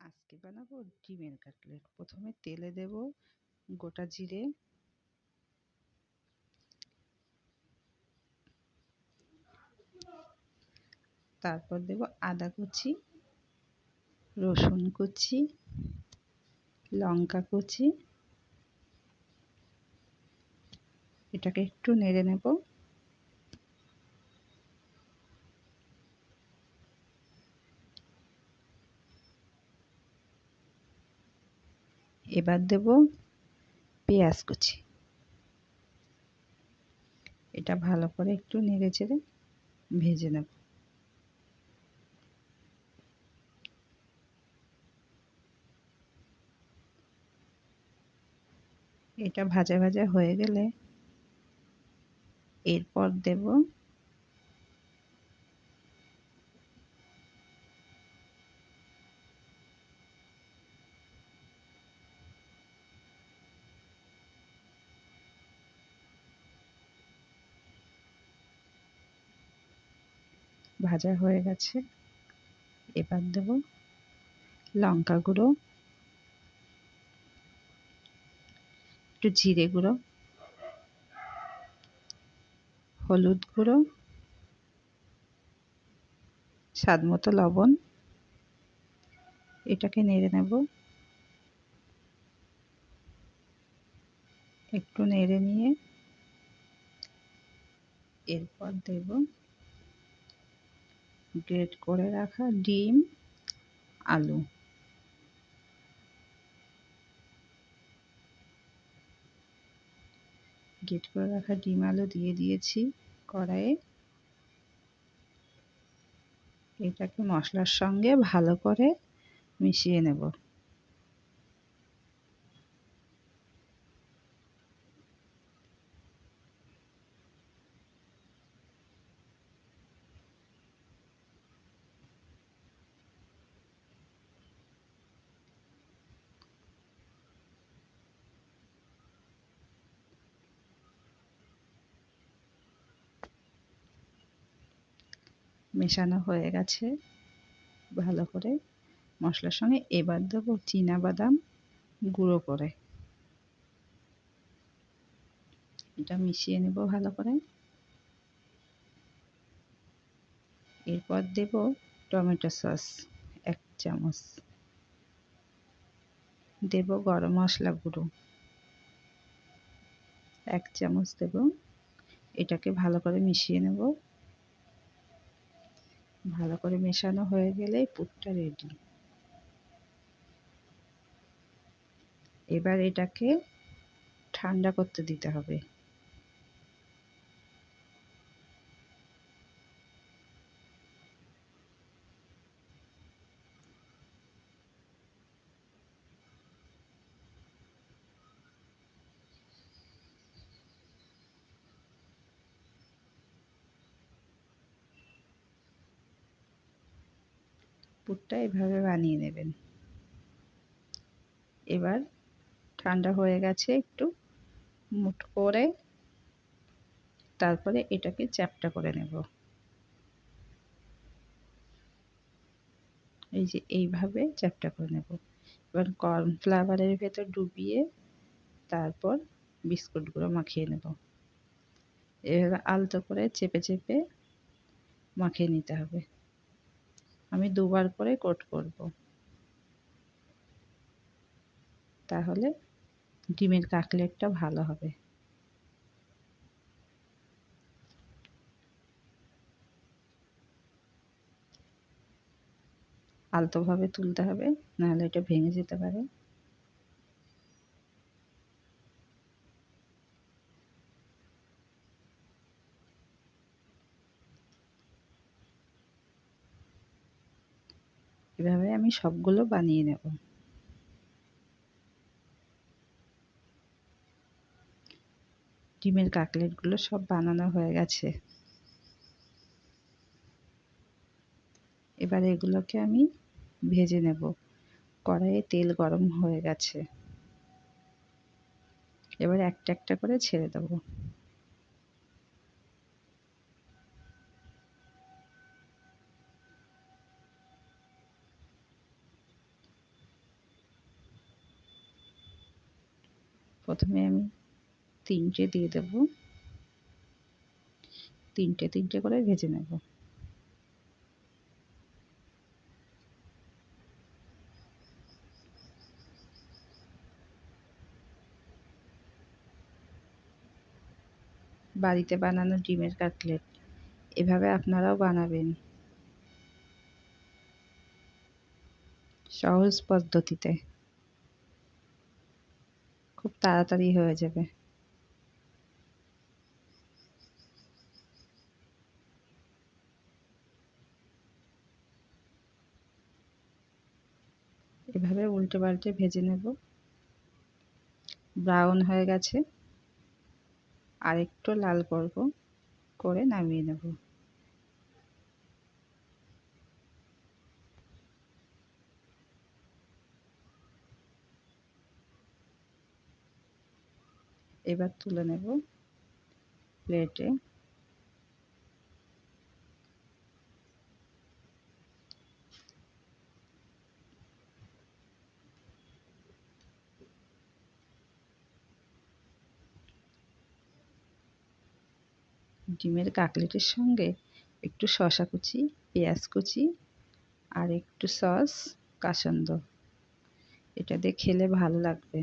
আজকে বানাবো ডিমের কাটলেট। প্রথমে তেলে দেব গোটা জিরে, তারপর দেব আদা কুচি, রসুন কুচি, লঙ্কা কুচি। এটাকে একটু নেড়ে নেব। এবার দেব পেঁয়াজ কুচি। এটা ভালো করে একটু নেড়ে চেড়ে ভেজে নেব। এটা ভাজা ভাজা হয়ে গেলে এরপর দেব ভাজা হয়ে গেছে। এবার দেব লঙ্কা গুঁড়ো, একটু জিরে গুঁড়ো, হলুদ গুঁড়ো, স্বাদ মতো লবণ। এটাকে নেড়ে নেব। একটু নেড়ে নিয়ে এরপর দেব গ্রেট করে রাখা ডিম, আলু। গ্রেট করে রাখা ডিম আলু দিয়ে দিয়েছি কড়াইয়ে। এটাকে মশলার সঙ্গে ভালো করে মিশিয়ে নেব। মেশানো হয়ে গেছে ভালো করে মশলার সঙ্গে। এবার দেবো চীনা বাদাম গুঁড়ো করে। এটা মিশিয়ে নেব ভালো করে। এরপর দেব টমেটো সস 1 চামচ, দেব গরম মশলা গুঁড়ো 1 চামচ দেব। এটাকে ভালো করে মিশিয়ে নেব। ভালো করে মেশানো হয়ে গেলে পুরটা রেডি। এবার এটাকে ঠান্ডা করতে দিতে হবে। পুরটা এভাবে বানিয়ে নেবেন। এবার ঠান্ডা হয়ে গেছে একটু মুঠো করে, তারপরে এটাকে চ্যাপ্টা করে নেব। এই যে এইভাবে চ্যাপ্টা করে নেব। এবার কর্নফ্লাওয়ারের ভেতর ডুবিয়ে তারপর বিস্কুট গুঁড়ো মাখিয়ে নেব। এভাবে আলতো করে চেপে চেপে মাখিয়ে নিতে হবে। আমি দুবার করে কোট করব, তাহলে ডিমের কাটলেটটা ভালো হবে। আলতোভাবে তুলতে হবে, নাহলে এটা ভেঙে যেতে পারে। এভাবে আমি সবগুলো বানিয়ে নেব। ডিমের কাটলেটগুলো সব বানানো হয়ে গেছে। এবার এগুলোকে আমি ভেজে নেব। কড়াইয়ে তেল গরম হয়ে গেছে। এবার একটা একটা করে ছেড়ে দেব। প্রথমে আমি 3টে দিয়ে দেব, 3টে করে ভেজে নেব। বাড়িতে বানানো ডিমের কাটলেট এভাবে আপনারাও বানাবেন, সহজ পদ্ধতিতে, খুব তাড়াতাড়ি হয়ে যাবে। এভাবে উল্টে পাল্টে ভেজে নেব। ব্রাউন হয়ে গেছে, আর একটু লাল করব, করে নামিয়ে নেব। এবার তুলে নেব প্লেটে। ডিমের কাটলেটের সঙ্গে একটু শসা কুচি, পেঁয়াজ কুচি আর একটু সস কাসন্দ, এটা দিয়ে খেলে ভালো লাগবে।